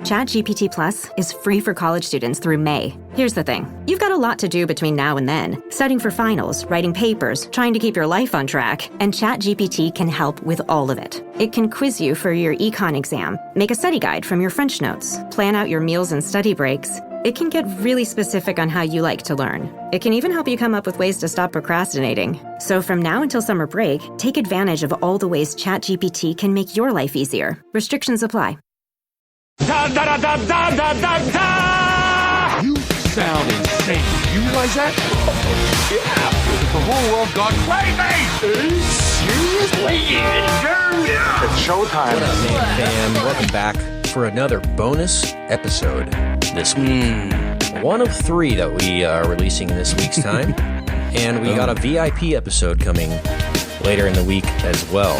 ChatGPT Plus is free for college students through May. Here's the thing. You've got a lot to do between now and then. Studying for finals, writing papers, trying to keep your life on track. And ChatGPT can help with all of it. It can quiz you for your econ exam, make a study guide from your French notes, plan out your meals and study breaks. It can get really specific on how you like to learn. It can even help you come up with ways to stop procrastinating. So from now until summer break, take advantage of all the ways ChatGPT can make your life easier. Restrictions apply. Da da da da da da da da! You sound insane. You realize that? Yeah. The whole world gone crazy. Seriously? Yeah. It's showtime. What up, man, fam? Welcome back for another bonus episode this week. One of 3 that we are releasing in this week's time. And we got a VIP episode coming later in the week as well,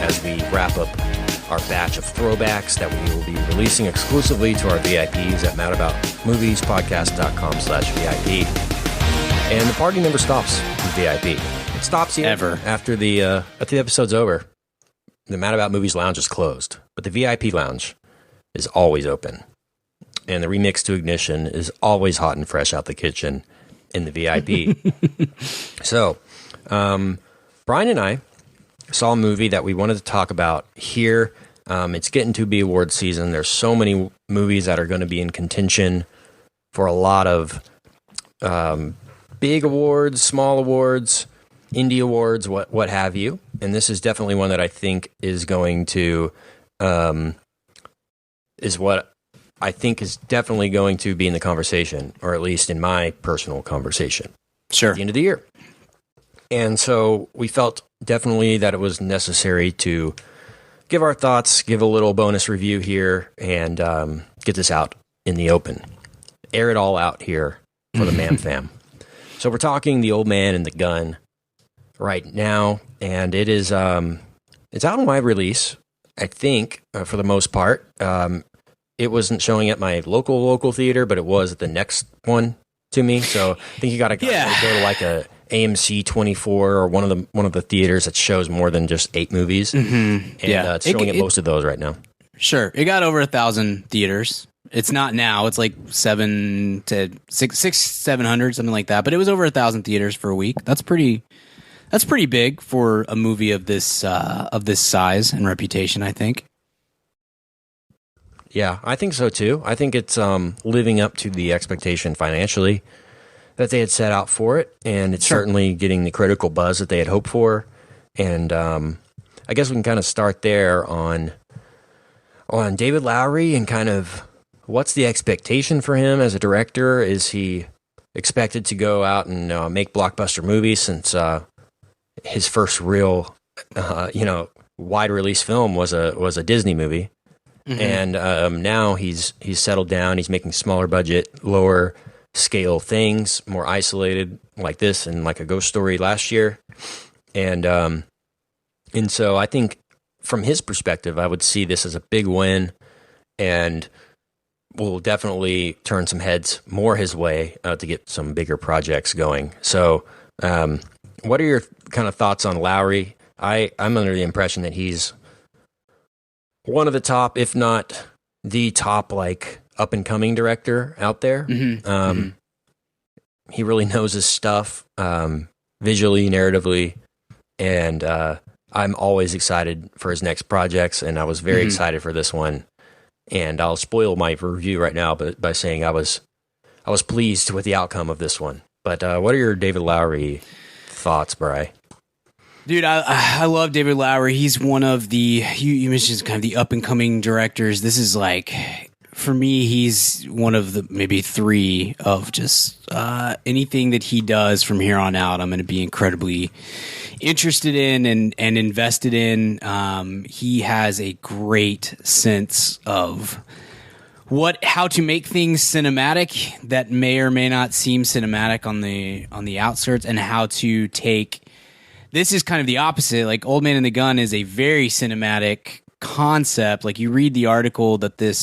as we wrap up our batch of throwbacks that we will be releasing exclusively to our VIPs at madaboutmoviespodcast.com/VIP. And the party never stops with VIP. It stops ever after the episode's over. The Mad About Movies lounge is closed, but the VIP lounge is always open. And the Remix to Ignition is always hot and fresh out the kitchen in the VIP. So, Brian and I saw a movie that we wanted to talk about here. It's getting to be award season. There's so many movies that are going to be in contention for a lot of big awards, small awards, indie awards, what have you. And this is definitely one that I think is going to is definitely going to be in the conversation, or at least in my personal conversation. Sure. At the end of the year. And so we felt definitely that it was necessary to give our thoughts, give a little bonus review here, and get this out in the open. Air it all out here for the Mam Fam. So we're talking The Old Man and the Gun right now, and it is it's out on wide release, I think, for the most part. It wasn't showing at my local theater, but it was at the next one to me. So I think you got to go to like a AMC 24 or one of the theaters that shows more than just 8 movies. Mm-hmm. And it's showing at most of those right now. Sure. It got over 1,000 theaters. It's not now. It's like 700, something like that. But it was over 1,000 theaters for a week. That's pretty big for a movie of this size and reputation, I think. Yeah, I think so too. I think it's living up to the expectation financially that they had set out for it, and it's certainly getting the critical buzz that they had hoped for. And I guess we can kind of start there on David Lowery and kind of what's the expectation for him as a director. Is he expected to go out and make blockbuster movies, since his first real wide release film was a Disney movie? Mm-hmm. And now he's settled down. He's making smaller budget, lower scale things, more isolated, like this and like A Ghost Story last year. And so I think from his perspective, I would see this as a big win, and will definitely turn some heads more his way to get some bigger projects going. So, what are your kind of thoughts on Lowery? I'm under the impression that he's one of the top, if not the top, like up and coming director out there. Mm-hmm. He really knows his stuff, visually, narratively, and I'm always excited for his next projects. And I was very excited for this one. And I'll spoil my review right now, but by saying I was pleased with the outcome of this one. But what are your David Lowery thoughts, Bri? Dude, I love David Lowery. He's one of the, you mentioned kind of the up-and-coming directors. This is like, for me, he's one of the maybe 3 of just anything that he does from here on out, I'm going to be incredibly interested in and invested in. He has a great sense of how to make things cinematic that may or may not seem cinematic on the outskirts, and how to take. This is kind of the opposite. Like Old Man and the Gun is a very cinematic concept. Like you read the article that the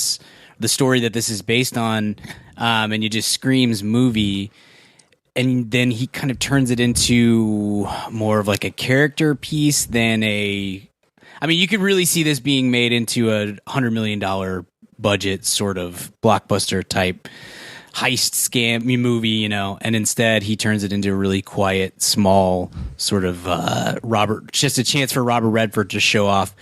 story that this is based on, and it just screams movie. And then he kind of turns it into more of like a character piece than you could really see this being made into a $100 million budget sort of blockbuster type heist scam movie, and instead he turns it into a really quiet, small sort of just a chance for Robert Redford to show off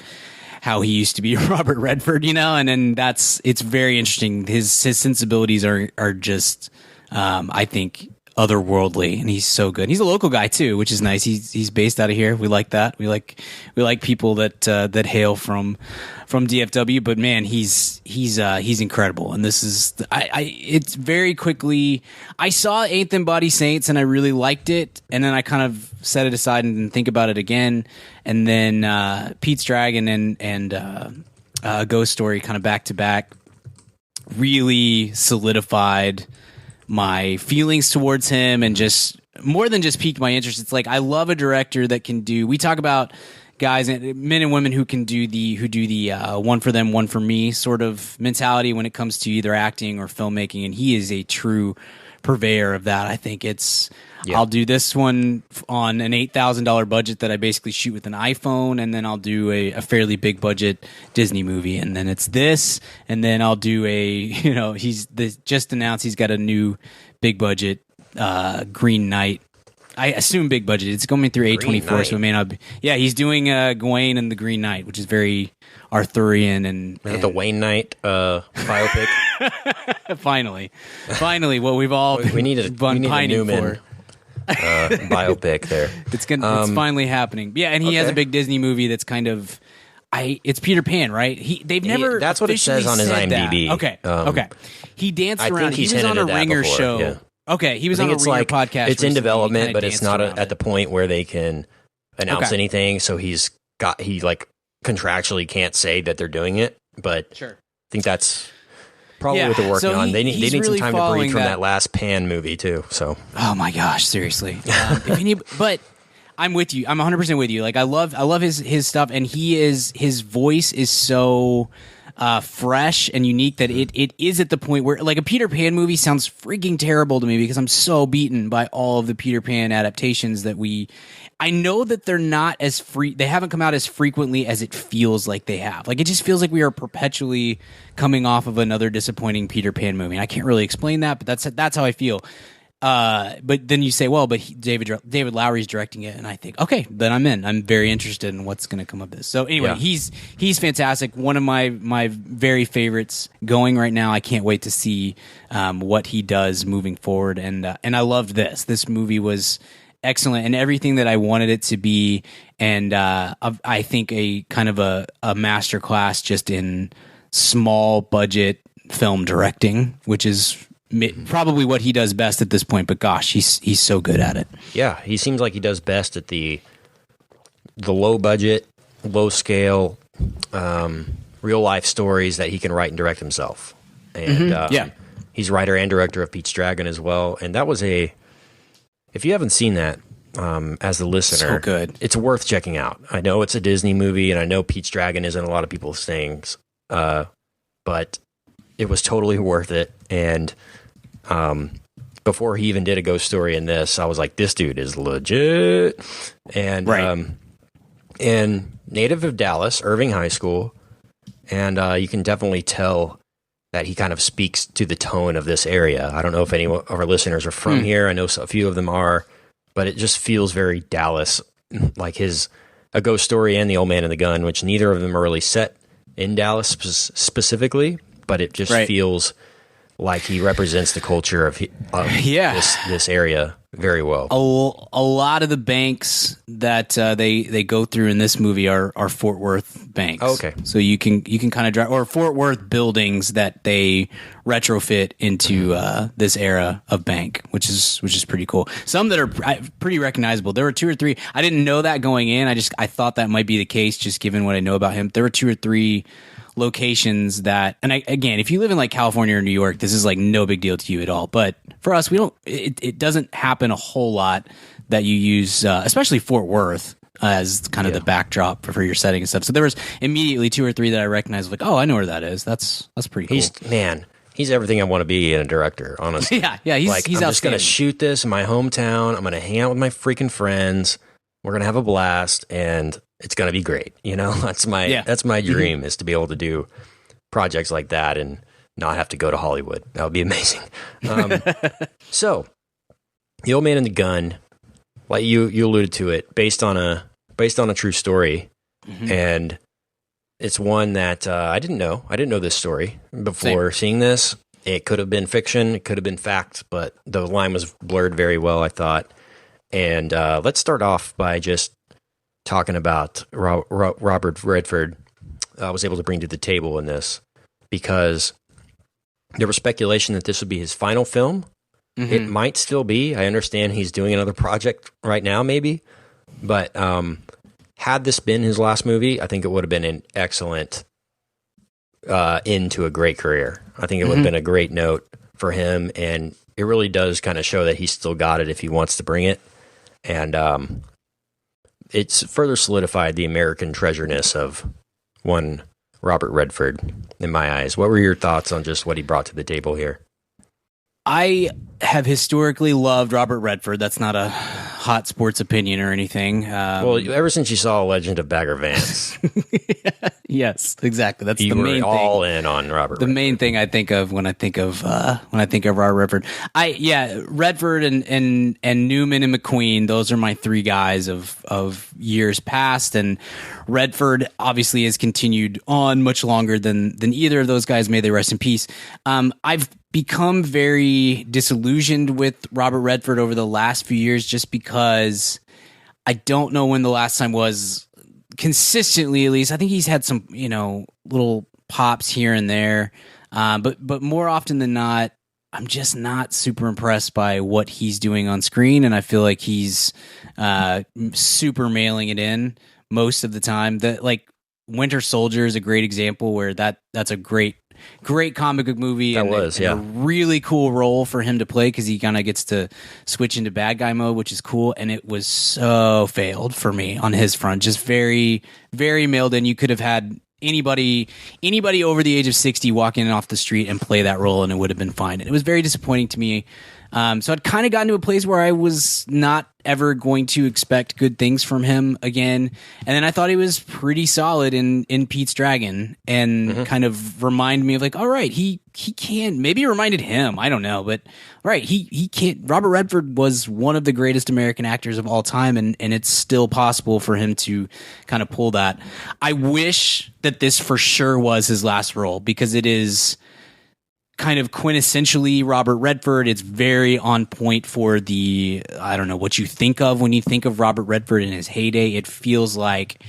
how he used to be Robert Redford, and then it's very interesting. His sensibilities are just, I think, otherworldly, and he's so good. He's a local guy too, which is nice. He's based out of here. We like that. We like people that hail from DFW. But man, he's incredible. And this is it's very quickly. I saw Eighth and Body Saints, and I really liked it. And then I kind of set it aside and didn't think about it again. And then Pete's Dragon and Ghost Story kind of back to back really solidified my feelings towards him, and just more than just piqued my interest. It's like, I love a director that can do, we talk about guys, men and women who do the one for them, one for me sort of mentality when it comes to either acting or filmmaking. And he is a true purveyor of that. I think I'll do this one on an $8,000 budget that I basically shoot with an iPhone, and then I'll do a fairly big budget Disney movie, and then it's this, and then I'll do he's just announced he's got a new big budget Green Knight. I assume big budget. It's going through A24, so it may not be. Yeah, he's doing Gawain and the Green Knight, which is very Arthurian and the Wayne Knight biopic. Finally, what we've all we need a Newman for. Biopic there. It's finally happening. Yeah, and he has a big Disney movie that's kind of it's Peter Pan, right? They've never that's what it says on his IMDb. That. Okay. He danced around. He was on a Ringer show. Yeah. Okay, he was on a Ringer podcast. It's in development, but it's not at the point where they can announce anything. So he contractually can't say that they're doing it. But sure. I think that's probably what they're working on. They need really some time to breathe from that last Pan movie too. So, oh my gosh, seriously. But I'm with you. I'm 100% with you. Like I love his stuff, and his voice is so fresh and unique that it is at the point where, like, a Peter Pan movie sounds freaking terrible to me because I'm so beaten by all of the Peter Pan adaptations that I know that they're not as they haven't come out as frequently as it feels like they have. Like, it just feels like we are perpetually coming off of another disappointing Peter Pan movie. And I can't really explain that, but that's how I feel. But then you say, well, but David Lowery's directing it, and I think, okay, then I'm in. I'm very interested in what's going to come of this. So anyway, he's fantastic. One of my very favorites going right now. I can't wait to see what he does moving forward. And I loved this. This movie was excellent and everything that I wanted it to be. And I think a kind of a masterclass just in small budget film directing, which is probably what he does best at this point, but gosh, he's so good at it. Yeah, he seems like he does best at the low budget, low scale, real life stories that he can write and direct himself. And he's writer and director of Pete's Dragon as well. And that was if you haven't seen that, as the listener, so good. It's worth checking out. I know it's a Disney movie, and I know Pete's Dragon isn't a lot of people's things, but it was totally worth it. And before he even did a ghost story in this, I was like, this dude is legit. And and native of Dallas, Irving High School, and you can definitely tell that he kind of speaks to the tone of this area. I don't know if any of our listeners are from here. I know a few of them are, but it just feels very Dallas, like A Ghost Story and The Old Man and the Gun, which neither of them are really set in Dallas specifically, but it just feels like he represents the culture of this area very well. A lot of the banks that they go through in this movie are Fort Worth banks. Oh, okay, so you can kind of drive, or Fort Worth buildings that they retrofit into this era of bank, which is pretty cool. Some that are pretty recognizable. There were 2 or 3. I didn't know that going in. I thought that might be the case just given what I know about him. There were 2 or 3 locations that, and again, if you live in like California or New York, this is like no big deal to you at all. But for us, it doesn't happen a whole lot that you use, especially Fort Worth as kind of the backdrop for your setting and stuff. So there was immediately 2 or 3 that I recognized, like, oh, I know where that is. That's pretty cool. He's everything I want to be in a director, honestly. yeah, he's I'm just going to shoot this in my hometown. I'm going to hang out with my freaking friends. We're going to have a blast, and it's going to be great. You know, that's my dream is to be able to do projects like that and not have to go to Hollywood. That would be amazing. So, The Old Man and the Gun, like you alluded to it, based on a true story, and it's one that I didn't know. I didn't know this story before seeing this. It could have been fiction, it could have been fact, but the line was blurred very well, I thought. And let's start off by just talking about Robert Redford was able to bring to the table in this, because there was speculation that this would be his final film. It might still be. I understand he's doing another project right now, maybe. But had this been his last movie, I think it would have been an excellent end to a great career. I think it would have been a great note for him, and it really does kind of show that he's still got it if he wants to bring it. And it's further solidified the American treasureness of one Robert Redford in my eyes. What were your thoughts on just what he brought to the table here? I have historically loved Robert Redford. That's not a hot sports opinion or anything. Well, ever since you saw Legend of Bagger Vance. Yes, exactly. That's you the were main all thing. in on Robert The Redford. main thing I think of when I think of Robert Redford. Redford and Newman and McQueen, those are my three guys of years past, and Redford obviously has continued on much longer than either of those guys. May they rest in peace. I've become very disillusioned with Robert Redford over the last few years, just because I don't know when the last time was, consistently at least. I think he's had some, little pops here and there, but more often than not, I'm just not super impressed by what he's doing on screen, and I feel like he's super mailing it in most of the time. That, like, Winter Soldier is a great example where that's a great comic book movie. That and was, a really cool role for him to play, because he kind of gets to switch into bad guy mode, which is cool. And it was so failed for me on his front, just very, very mailed in. You could have had anybody over the age of 60 walk in off the street and play that role, and it would have been fine. And it was very disappointing to me. So I'd kind of gotten to a place where I was not ever going to expect good things from him again. And then I thought he was pretty solid in Pete's Dragon, and kind of reminded me of, like, all right, he can, maybe it reminded him, I don't know, but all right, he can't. Robert Redford was one of the greatest American actors of all time, and it's still possible for him to kind of pull that. I wish that this for sure was his last role, because it is kind of quintessentially Robert Redford. It's very on point for the, I don't know what you think of when you think of Robert Redford in his heyday. It feels like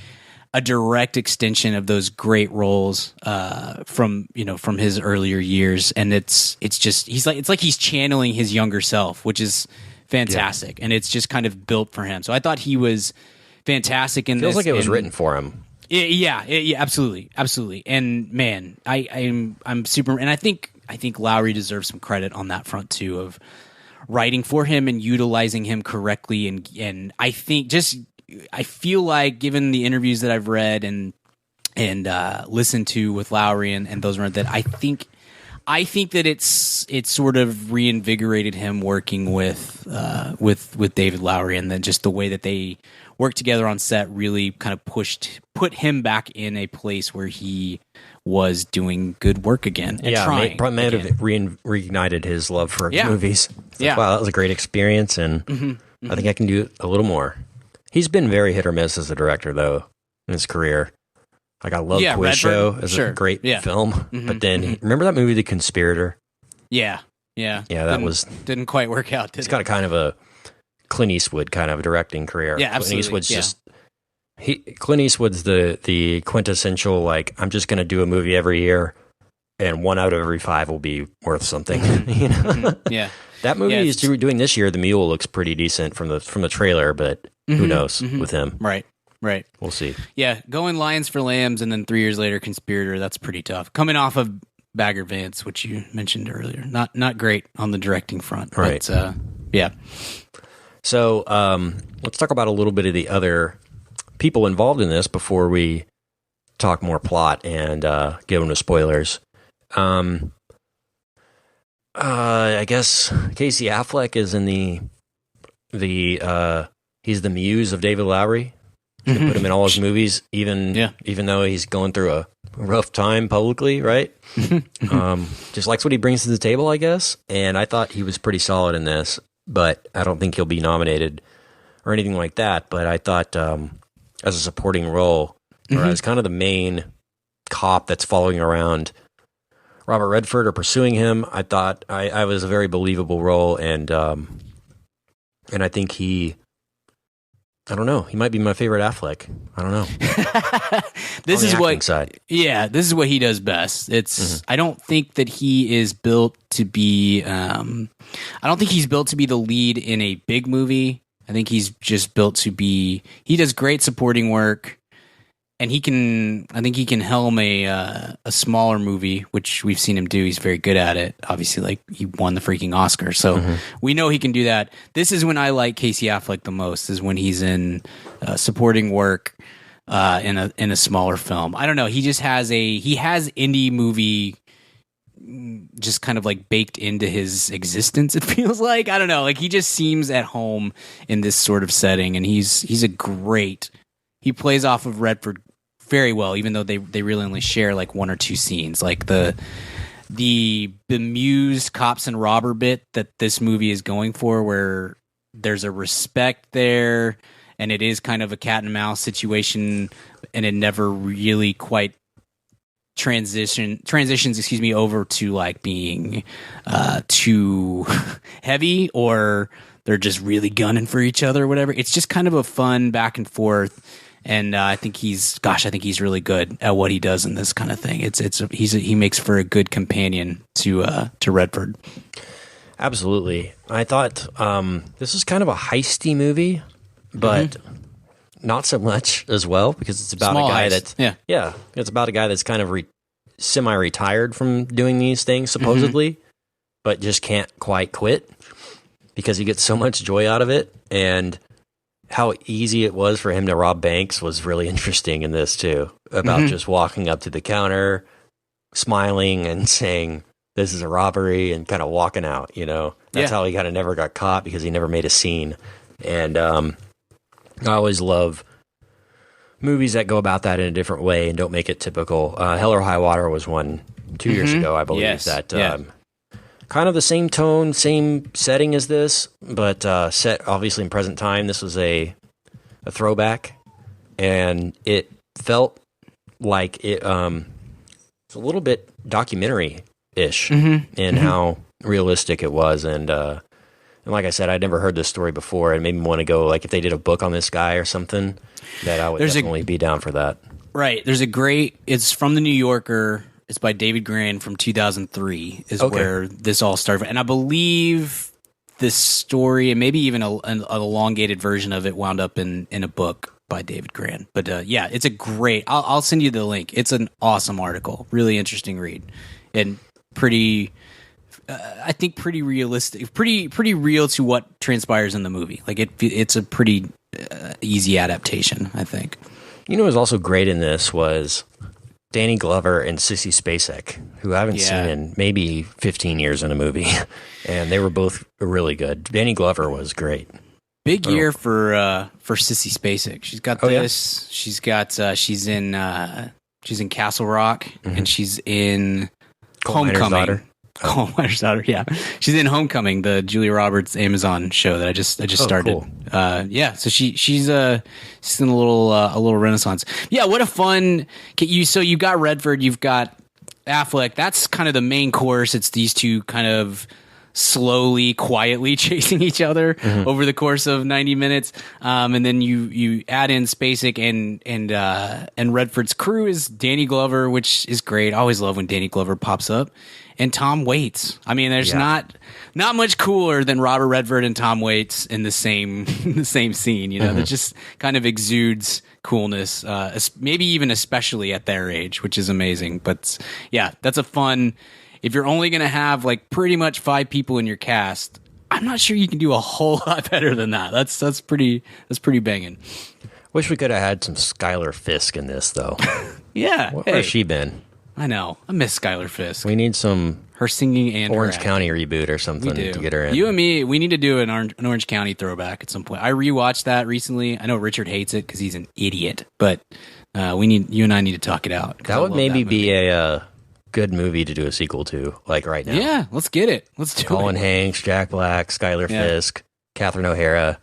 a direct extension of those great roles from his earlier years, and it's like he's channeling his younger self, which is fantastic, and it's just kind of built for him. So I thought he was fantastic in this. Feels like it was written for him. Yeah, absolutely. And man, I'm super, and I think Lowery deserves some credit on that front too, of writing for him and utilizing him correctly. And I think I feel like, given the interviews that I've read and listened to with Lowery and those around, that I think that it's sort of reinvigorated him working with David Lowery, and then just the way that they worked together on set really kind of put him back in a place where he was doing good work again. And trying might have reignited his love for movies. Yeah. Wow, that was a great experience, and I think I can do a little more. He's been very hit or miss as a director, though, in his career. Like, I love Quiz Redford, Show as sure. a great film, but then remember that movie, The Conspirator? Yeah. That didn't quite work out. It's got a kind of a Clint Eastwood kind of directing career. Yeah, absolutely. Clint Eastwood's the quintessential, like, I'm just going to do a movie every year, and 1 out of every 5 will be worth something. Yeah. That movie he's doing this year, The Mule, looks pretty decent from the trailer, but who knows with him? Right. We'll see. Yeah, going Lions for Lambs, and then 3 years later, Conspirator. That's pretty tough. Coming off of Bagger Vance, which you mentioned earlier, not great on the directing front. Right. But, yeah. So let's talk about a little bit of the other people involved in this before we talk more plot and get into spoilers. I guess Casey Affleck is in the he's the muse of David Lowery. Should put him in all his movies, even though he's going through a rough time publicly, right? Just likes what he brings to the table, I guess. And I thought he was pretty solid in this, but I don't think he'll be nominated or anything like that. But I thought as a supporting role, or as kind of the main cop that's following around Robert Redford or pursuing him, I thought I was a very believable role, and I think I don't know. He might be my favorite Affleck. I don't know. This is what he does best. It's I don't think that he is built to be. I don't think he's built to be the lead in a big movie. I think he's just built to be. He does great supporting work, and he can. I think he can helm a smaller movie, which we've seen him do. He's very good at it. Obviously, like he won the freaking Oscar, so we know he can do that. This is when I like Casey Affleck the most. Is when he's in supporting work in a smaller film. I don't know. He just has indie movie just kind of like baked into his existence. It feels like, I don't know. Like he just seems at home in this sort of setting, and he's a great. He plays off of Redford very well, even though they really only share like one or two scenes. Like the bemused cops and robber bit that this movie is going for, where there's a respect there, and it is kind of a cat and mouse situation, and it never really quite transitions over to like being too heavy, or they're just really gunning for each other or whatever. It's just kind of a fun back and forth. And I think he's really good at what he does in this kind of thing. He makes for a good companion to Redford. Absolutely. I thought this was kind of a heisty movie, but not so much as well, because it's about a guy that's it's about a guy that's kind of semi-retired from doing these things supposedly, but just can't quite quit because he gets so much joy out of it. And how easy it was for him to rob banks was really interesting in this too, about just walking up to the counter, smiling and saying, "This is a robbery," and kind of walking out, That's how he kind of never got caught, because he never made a scene. And I always love movies that go about that in a different way and don't make it typical. Hell or High Water was one 2 years ago, I believe, kind of the same tone, same setting as this, but set obviously in present time. This was a throwback, and it felt like it's a little bit documentary-ish in how realistic it was. And like I said, I'd never heard this story before. It made me want to go, like, if they did a book on this guy or something, that I would definitely be down for that. Right. It's from the New Yorker. It's by David Gran from 2003 where this all started. And I believe this story, and maybe even an elongated version of it, wound up in a book by David Gran. But it's a great, I'll send you the link. It's an awesome article. Really interesting read. And pretty, I think pretty realistic, pretty real to what transpires in the movie. Like it's a pretty easy adaptation, I think. What was also great in this was Danny Glover and Sissy Spacek, who I haven't seen in maybe 15 years in a movie, and they were both really good. Danny Glover was great. Big year for Sissy Spacek. She's got this. Yeah. She's got she's in Castle Rock, and she's in Homecoming. Coal Miner's Daughter, yeah. She's in Homecoming, the Julia Roberts Amazon show that I just started. Cool. So she's in a little renaissance. Yeah, what a fun. So you got Redford, you've got Affleck. That's kind of the main course. It's these two kind of slowly, quietly chasing each other over the course of 90 minutes. And then you add in Spacek and Redford's crew is Danny Glover, which is great. I always love when Danny Glover pops up. And Tom Waits. I mean, there's not much cooler than Robert Redford and Tom Waits in the same scene. That just kind of exudes coolness. Maybe even especially at their age, which is amazing. But yeah, that's a fun. If you're only going to have like pretty much 5 people in your cast, I'm not sure you can do a whole lot better than that. That's pretty banging. Wish we could have had some Skylar Fisk in this though. Yeah, Where has she been? I know. I miss Skylar Fisk. We need her singing and Orange her County reboot or something to get her in. You and me, we need to do an Orange County throwback at some point. I rewatched that recently. I know Richard hates it because he's an idiot, but you and I need to talk it out. That would maybe be a good movie to do a sequel to, like right now. Yeah, let's get it. Let's do Colin it. Hanks, Jack Black, Skylar Fisk, Catherine O'Hara,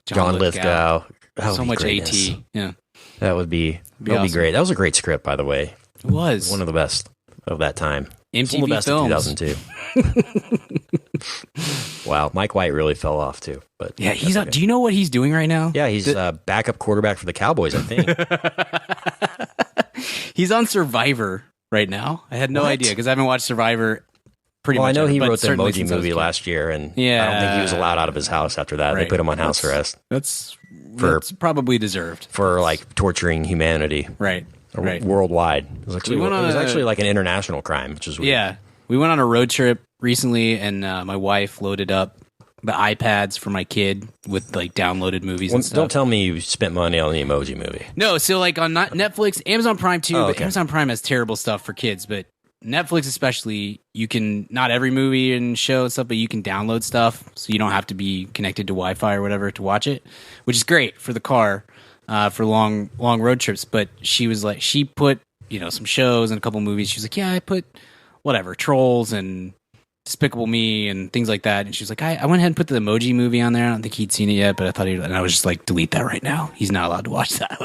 John Lithgow. So much greatness. AT. Yeah, that would be awesome. Great. That was a great script, by the way. It was one of the best of that time. MTV one of the best films. of 2002. Wow, Mike White really fell off too. But yeah, he's. Do you know what he's doing right now? Yeah, he's backup quarterback for the Cowboys, I think. He's on Survivor right now. I had no idea because I haven't watched Survivor. Pretty much. I know he wrote the Emoji Movie last year, and I don't think he was allowed out of his house after that. They put him on house arrest. That's probably deserved for like torturing humanity. Right. Worldwide. It was actually like an international crime, which is weird. Yeah. We went on a road trip recently, and my wife loaded up the iPads for my kid with like downloaded movies and stuff. Don't tell me you spent money on the Emoji Movie. No, so like on Netflix, Amazon Prime too, but Amazon Prime has terrible stuff for kids, but Netflix especially, you can, not every movie and show and stuff, but you can download stuff, so you don't have to be connected to Wi-Fi or whatever to watch it, which is great for the car, for long road trips. But she was like, she put, some shows and a couple movies. She was like, yeah, I put whatever, Trolls and Despicable Me and things like that. And she was like, I went ahead and put the Emoji Movie on there. I don't think he'd seen it yet, but I thought and I was just like, delete that right now. He's not allowed to watch that.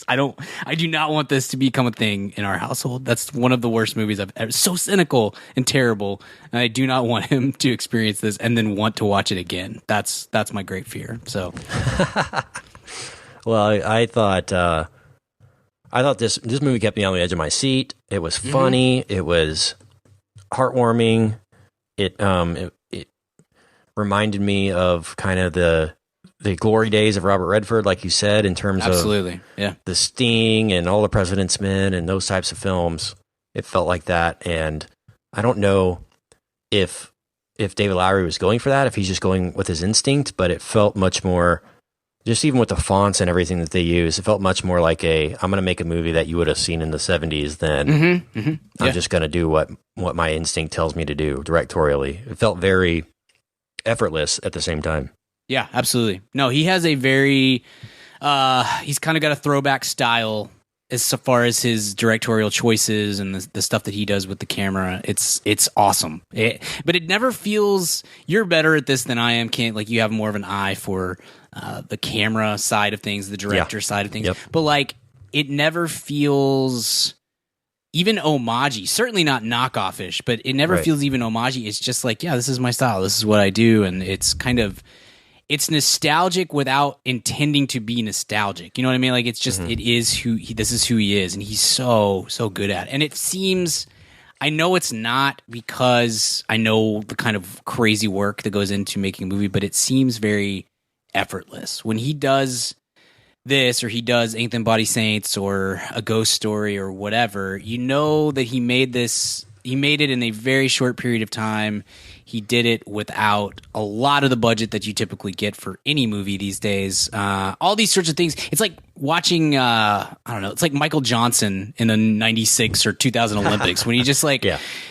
I do not want this to become a thing in our household. That's one of the worst movies I've ever, so cynical and terrible. And I do not want him to experience this and then want to watch it again. That's my great fear. So, well, I thought this movie kept me on the edge of my seat. It was funny. It was heartwarming. It reminded me of kind of the glory days of Robert Redford, like you said, in terms of The Sting and All the President's Men and those types of films. It felt like that, and I don't know if David Lowery was going for that, if he's just going with his instinct, but it felt much more, just even with the fonts and everything that they use, it felt much more like I'm going to make a movie that you would have seen in the 70s than I'm just going to do what my instinct tells me to do directorially. It felt very effortless at the same time. Yeah, absolutely. No, he has a very, he's kind of got a throwback style as far as his directorial choices and the stuff that he does with the camera. It's awesome. But it never feels, you're better at this than I am, Kent. Like you have more of an eye for the camera side of things, the director side of things. Yep. But like it never feels even homage-y, certainly not knockoff-ish, but it never feels even homage-y. It's just like, yeah, this is my style. This is what I do. And it's kind of, it's nostalgic without intending to be nostalgic. You know what I mean? Like it's just, it is this is who he is. And he's so good at it. And it seems, I know it's not because I know the kind of crazy work that goes into making a movie, but it seems very effortless. When he does this or he does Ain't Them Body Saints or A Ghost Story or whatever, you know that he made it in a very short period of time. He did it without a lot of the budget that you typically get for any movie these days. All these sorts of things. It's like watching, I don't know, it's like Michael Johnson in the 96 or 2000 Olympics when he just like,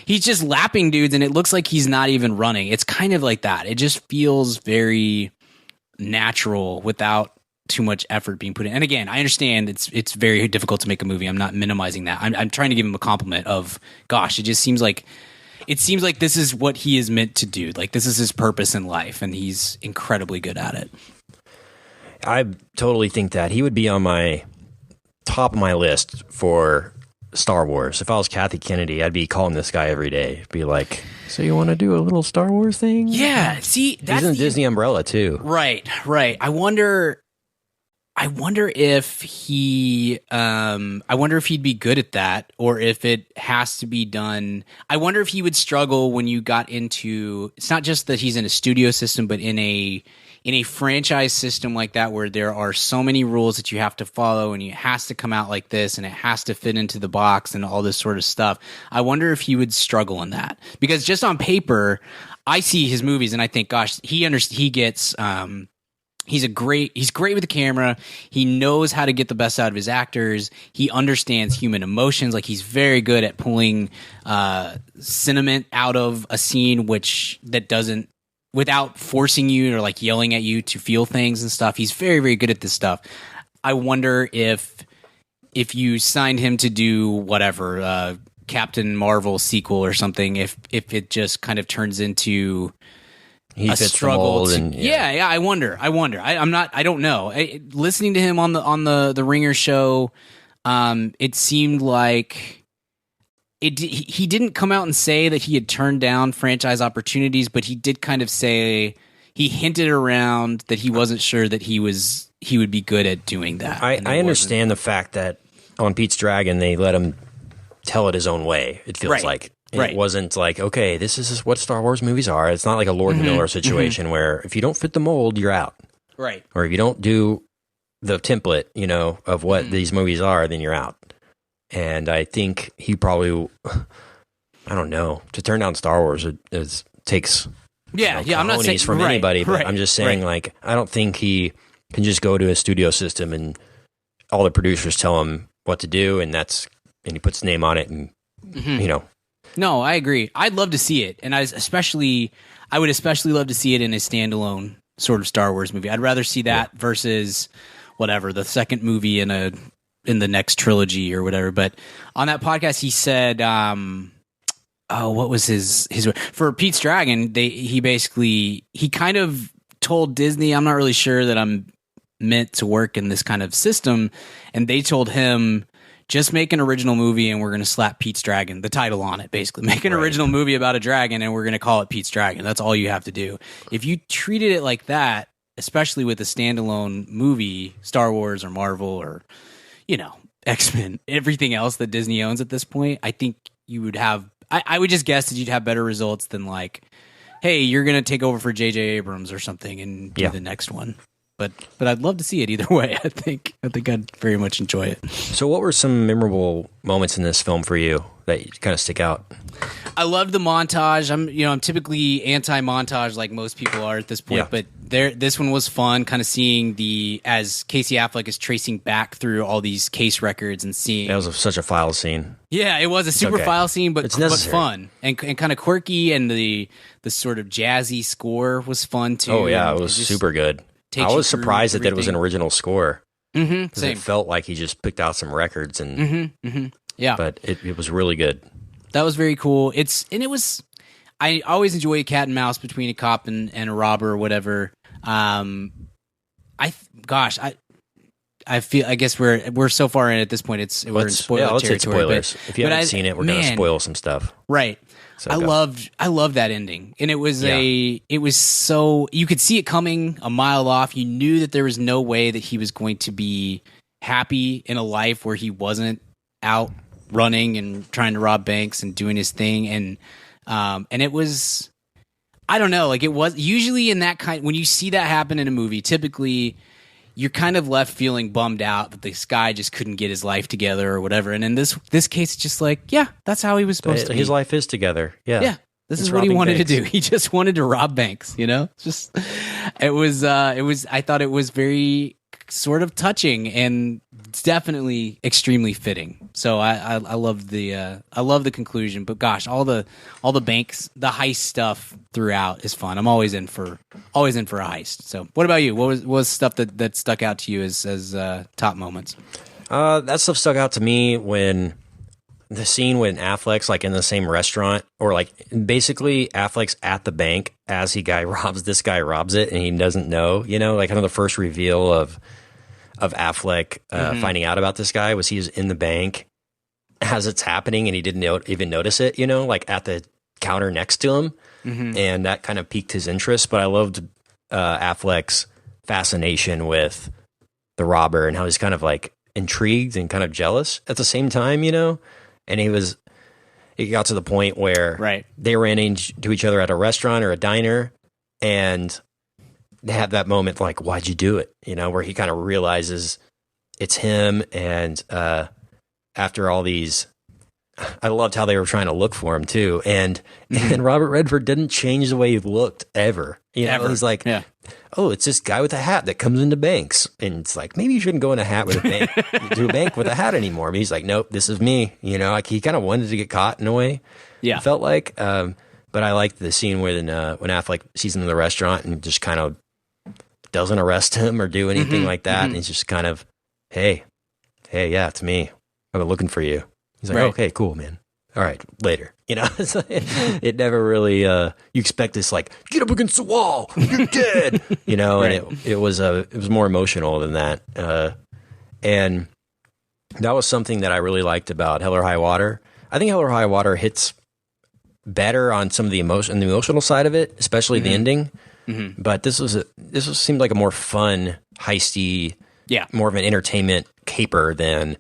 he's just lapping dudes and it looks like he's not even running. It's kind of like that. It just feels very natural without too much effort being put in. And again, I understand it's very difficult to make a movie. I'm not minimizing that. I'm trying to give him a compliment of, gosh, it just seems like this is what he is meant to do. Like this is his purpose in life, and he's incredibly good at it. I totally think that he would be on my top of my list for Star Wars. If I was Kathy Kennedy, I'd be calling this guy every day. Be like, so you want to do a little Star Wars thing? Yeah. See, that's he's in Disney umbrella too. Right. I wonder if he'd be good at that, or if it has to be done. I wonder if he would struggle when you got into, it's not just that he's in a studio system, but in a franchise system like that, where there are so many rules that you have to follow and it has to come out like this and it has to fit into the box and all this sort of stuff. I wonder if he would struggle in that, because just on paper, I see his movies and I think, gosh, he gets, He's great with the camera. He knows how to get the best out of his actors. He understands human emotions. Like, he's very good at pulling sentiment out of a scene without forcing you or like yelling at you to feel things and stuff. He's very, very good at this stuff. I wonder if you signed him to do whatever, Captain Marvel sequel or something, if it just kind of turns into He a fits struggle. the mold Yeah. I wonder. I don't know. Listening to him on the Ringer show, it seemed like he didn't come out and say that he had turned down franchise opportunities, but he did kind of say, he hinted around that he wasn't sure that he would be good at doing that. I understand the fact that on Pete's Dragon they let him tell it his own way. It feels like. It wasn't like, okay, this is what Star Wars movies are. It's not like a Lord Miller situation where if you don't fit the mold, you're out. Right. Or if you don't do the template, of what these movies are, then you're out. And I think he probably, I don't know, to turn down Star Wars takes I'm not saying from anybody, but I'm just saying like, I don't think he can just go to a studio system and all the producers tell him what to do, and he puts his name on it, and No, I agree. I'd love to see it, and I would especially love to see it in a standalone sort of Star Wars movie. I'd rather see that versus whatever the second movie in the next trilogy or whatever. But on that podcast, he said, what was his for Pete's Dragon? He kind of told Disney, I'm not really sure that I'm meant to work in this kind of system, and they told him, just make an original movie and we're going to slap Pete's Dragon, the title on it, basically. Make an original movie about a dragon and we're going to call it Pete's Dragon. That's all you have to do. If you treated it like that, especially with a standalone movie, Star Wars or Marvel or, X-Men, everything else that Disney owns at this point, I think you would have, I would just guess that you'd have better results than like, hey, you're going to take over for J.J. Abrams or something and do the next one. But I'd love to see it either way. I think I'd very much enjoy it. So what were some memorable moments in this film for you that kind of stick out? I loved the montage. I'm typically anti-montage like most people are at this point, but this one was fun, kind of seeing as Casey Affleck is tracing back through all these case records and seeing. That was such a file scene. Yeah, it was a super file scene, but fun and kind of quirky, and the sort of jazzy score was fun too. Oh yeah, it was super good. I was surprised that it was an original score. Because it felt like he just picked out some records and but it was really good. That was very cool. I always enjoy a cat and mouse between a cop and a robber or whatever. I guess we're so far in at this point. We're in spoiler territory. Spoilers. If you haven't seen it, we're going to spoil some stuff. Right. So I loved that ending, and it was so you could see it coming a mile off. You knew that there was no way that he was going to be happy in a life where he wasn't out running and trying to rob banks and doing his thing, and it was, I don't know, like it was usually in that kind, when you see that happen in a movie, typically you're kind of left feeling bummed out that this guy just couldn't get his life together or whatever. And in this case, it's just like, yeah, that's how he was supposed to be. His life is together. Yeah. Yeah. This is what he wanted to do. He just wanted to rob banks, Just, I thought it was very sort of touching and definitely extremely fitting. So I love the conclusion, but gosh, all the banks, the heist stuff throughout is fun. I'm always in for a heist. So what about you? What was stuff that stuck out to you as top moments? That stuff stuck out to me when the scene when Affleck's like in the same restaurant, or like basically Affleck's at the bank as this guy robs it and he doesn't know, like kind of the first reveal of Affleck finding out about this guy was he was in the bank as it's happening and he didn't even notice it, like at the counter next to him. And that kind of piqued his interest. But I loved Affleck's fascination with the robber and how he's kind of like intrigued and kind of jealous at the same time, and it got to the point where they ran into each other at a restaurant or a diner, and they have that moment like, why'd you do it? Where he kind of realizes it's him. And after all these I loved how they were trying to look for him too, and Robert Redford didn't change the way he looked ever. He's like, oh, it's this guy with a hat that comes into banks, and it's like, maybe you shouldn't go in a hat with a bank to a bank with a hat anymore. But he's like, nope, this is me. Like he kind of wanted to get caught in a way. Yeah, it felt like. But I liked the scene when Affleck sees him in the restaurant and just kind of doesn't arrest him or do anything like that, and he's just kind of, hey, yeah, it's me. I've been looking for you. He's like, okay, cool, man. All right, later. It never really. You expect this like, get up against the wall, you're dead. And it was more emotional than that. And that was something that I really liked about Hell or High Water. I think Hell or High Water hits better on some of the emotional side of it, especially the ending. But this seemed like a more fun, heisty, more of an entertainment caper than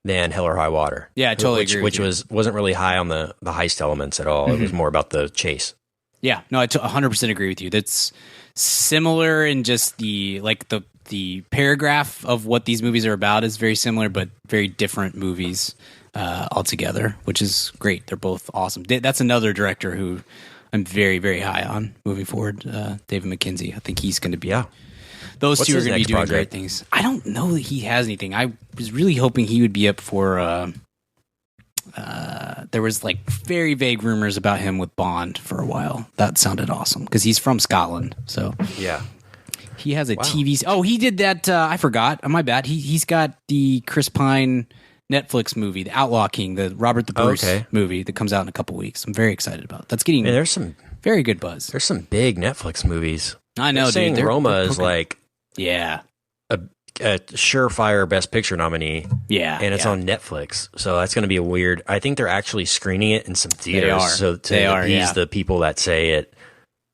Hell or High Water. Yeah, I totally agree. Which wasn't really high on the heist elements at all. It was more about the chase. Yeah, no, I 100% agree with you. That's similar in just the paragraph of what these movies are about is very similar, but very different movies altogether, which is great. They're both awesome. That's another director who I'm very, very high on moving forward. David Mackenzie. I think he's going to be. Yeah. Those two are going to be doing great things. I don't know that he has anything. I was really hoping he would be up for. There was like very vague rumors about him with Bond for a while. That sounded awesome because he's from Scotland. So yeah, he has a TV. Oh, he did that. I forgot. My bad. He's got the Chris Pine Netflix movie, The Outlaw King, the Robert the Bruce movie that comes out in a couple weeks. I'm very excited about it. That's getting there's some very good buzz. There's some big Netflix movies. I know, dude. Roma is like a surefire Best Picture nominee. Yeah, and it's on Netflix, so that's going to be a weird. I think they're actually screening it in some theaters. So to appease the people that say it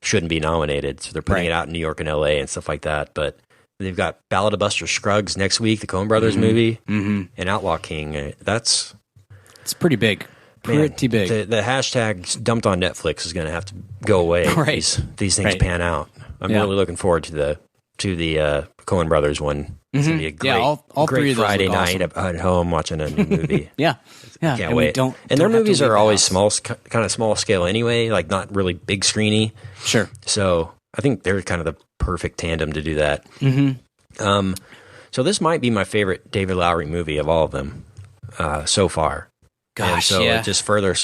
shouldn't be nominated, so they're putting it out in New York and LA and stuff like that. But they've got Ballad of Buster Scruggs next week, the Coen Brothers movie, and Outlaw King. It's pretty big. Pretty big. The hashtag dumped on Netflix is going to have to go away. These things pan out. I'm really looking forward to the Coen Brothers one. It's going to be a great, all great Friday night at home watching a new movie. Can't wait. And their movies are always kind of small scale anyway, like not really big screeny. Sure. So I think they're kind of the perfect tandem to do that. So this might be my favorite David Lowery movie of all of them so far. Gosh, and so it just further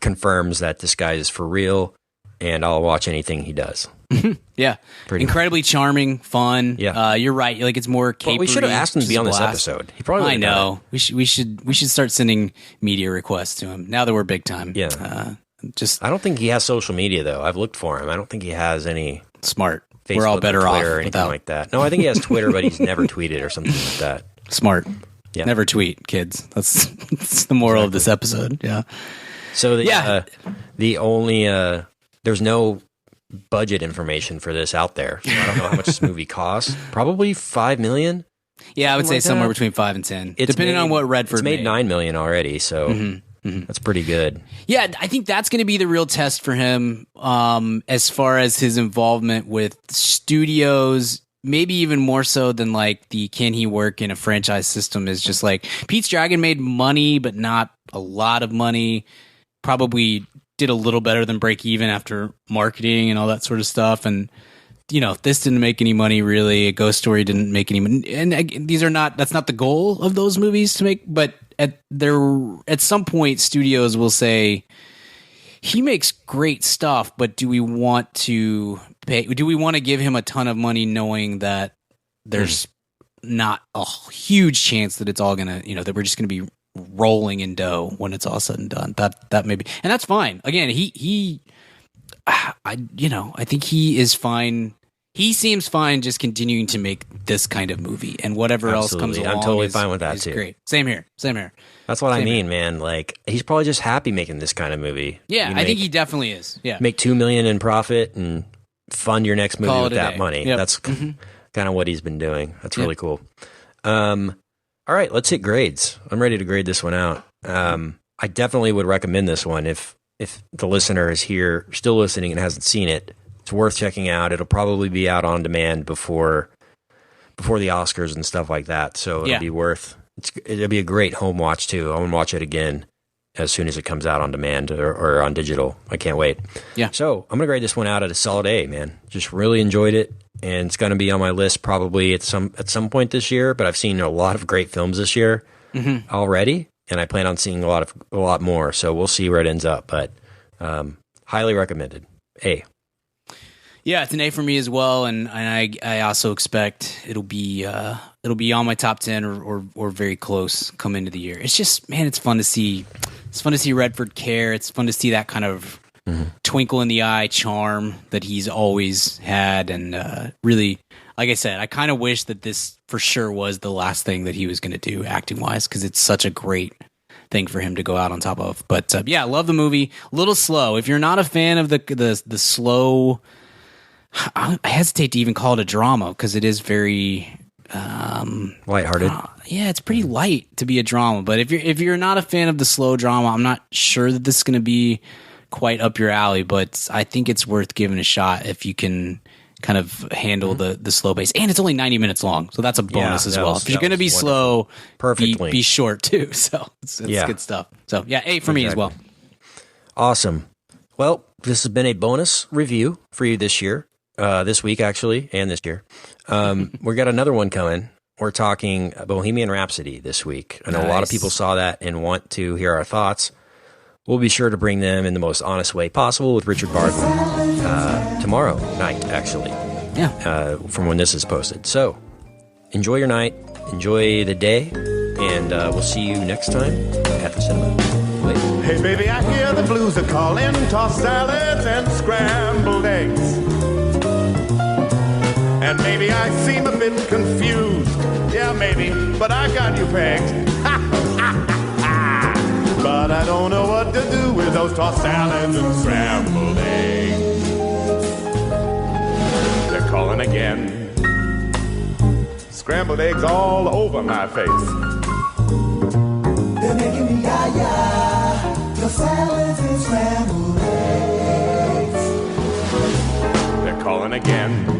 confirms that this guy is for real, and I'll watch anything he does. Incredibly charming, fun. You're right. Like it's more capery. Well, we should have asked him to be on this episode. He probably. I know. We should start sending media requests to him now that we're big time. Yeah. I don't think he has social media though. I've looked for him. I don't think he has any. Smart. Facebook, we're all better Twitter, off or anything like that. No, I think he has Twitter, but he's never tweeted or something like that. Smart. Yeah. Never tweet, kids. That's the moral of this episode. Yeah. So the only there's no budget information for this out there. So I don't know how much this movie costs. Probably $5 million. Yeah, I would say somewhere between 5 and 10, depending on what Redford made. It's made $9 million already, so that's pretty good. Yeah, I think that's going to be the real test for him as far as his involvement with studios. Maybe even more so than like the can he work in a franchise system is just like Pete's Dragon made money, but not a lot of money. Probably did a little better than break even after marketing and all that sort of stuff. And, this didn't make any money really. A Ghost Story didn't make any money. And that's not the goal of those movies to make, but at some point studios will say, he makes great stuff, but do we want to pay? Do we want to give him a ton of money, knowing that there's not a huge chance that it's all gonna, that we're just gonna be rolling in dough when it's all said and done? That may be, and that's fine. Again, I think he is fine. He seems fine just continuing to make this kind of movie, and whatever else comes along. I'm totally fine with that too. Great. Same here. That's what I mean, man. Like, he's probably just happy making this kind of movie. Yeah, I think he definitely is. Yeah, make $2 million in profit and fund your next movie with that money. Yep. That's kind of what he's been doing. That's really cool. All right, let's hit grades. I'm ready to grade this one out. I definitely would recommend this one if the listener is here still listening and hasn't seen it. It's worth checking out. It'll probably be out on demand before the Oscars and stuff like that. So it'll be a great home watch too. I want to watch it again. as soon as it comes out on demand or on digital. I can't wait. Yeah. So I'm going to grade this one out at a solid A, man. Just really enjoyed it. And it's going to be on my list probably at some point this year, but I've seen a lot of great films this year already, and I plan on seeing a lot more. So we'll see where it ends up, but highly recommended. A. Yeah, it's an A for me as well, and I also expect it'll be on my top 10 or very close come into the year. It's just, man, it's fun to see. It's fun to see Redford care. It's fun to see that kind of twinkle in the eye charm that he's always had, and really, like I said, I kind of wish that this for sure was the last thing that he was going to do acting wise, because it's such a great thing for him to go out on top of. But yeah, I love the movie. A little slow. If you're not a fan of the slow, I hesitate to even call it a drama because it is very lighthearted. Yeah, it's pretty light to be a drama. But if you're not a fan of the slow drama, I'm not sure that this is going to be quite up your alley. But I think it's worth giving a shot if you can kind of handle the slow pace. And it's only 90 minutes long, so that's a bonus as well. If you're going to be slow, be short too. So it's good stuff. So yeah, A for me as well. Awesome. Well, this has been a bonus review for you this year. This week, actually, and this year. We got another one coming. We're talking Bohemian Rhapsody this week. I know a lot of people saw that and want to hear our thoughts. We'll be sure to bring them in the most honest way possible with Richard Barton tomorrow night, actually. Yeah. From when this is posted. So, enjoy your night, enjoy the day, and we'll see you next time at the cinema. Later. Hey, baby, I hear the blues are calling, tossed salads and scrambled eggs. And maybe I seem a bit confused. Yeah, maybe, but I got you pegged. But I don't know what to do with those tossed salads and scrambled eggs. They're calling again. Scrambled eggs all over my face. They're making me yah-yah. Your salads and scrambled eggs. They're calling again.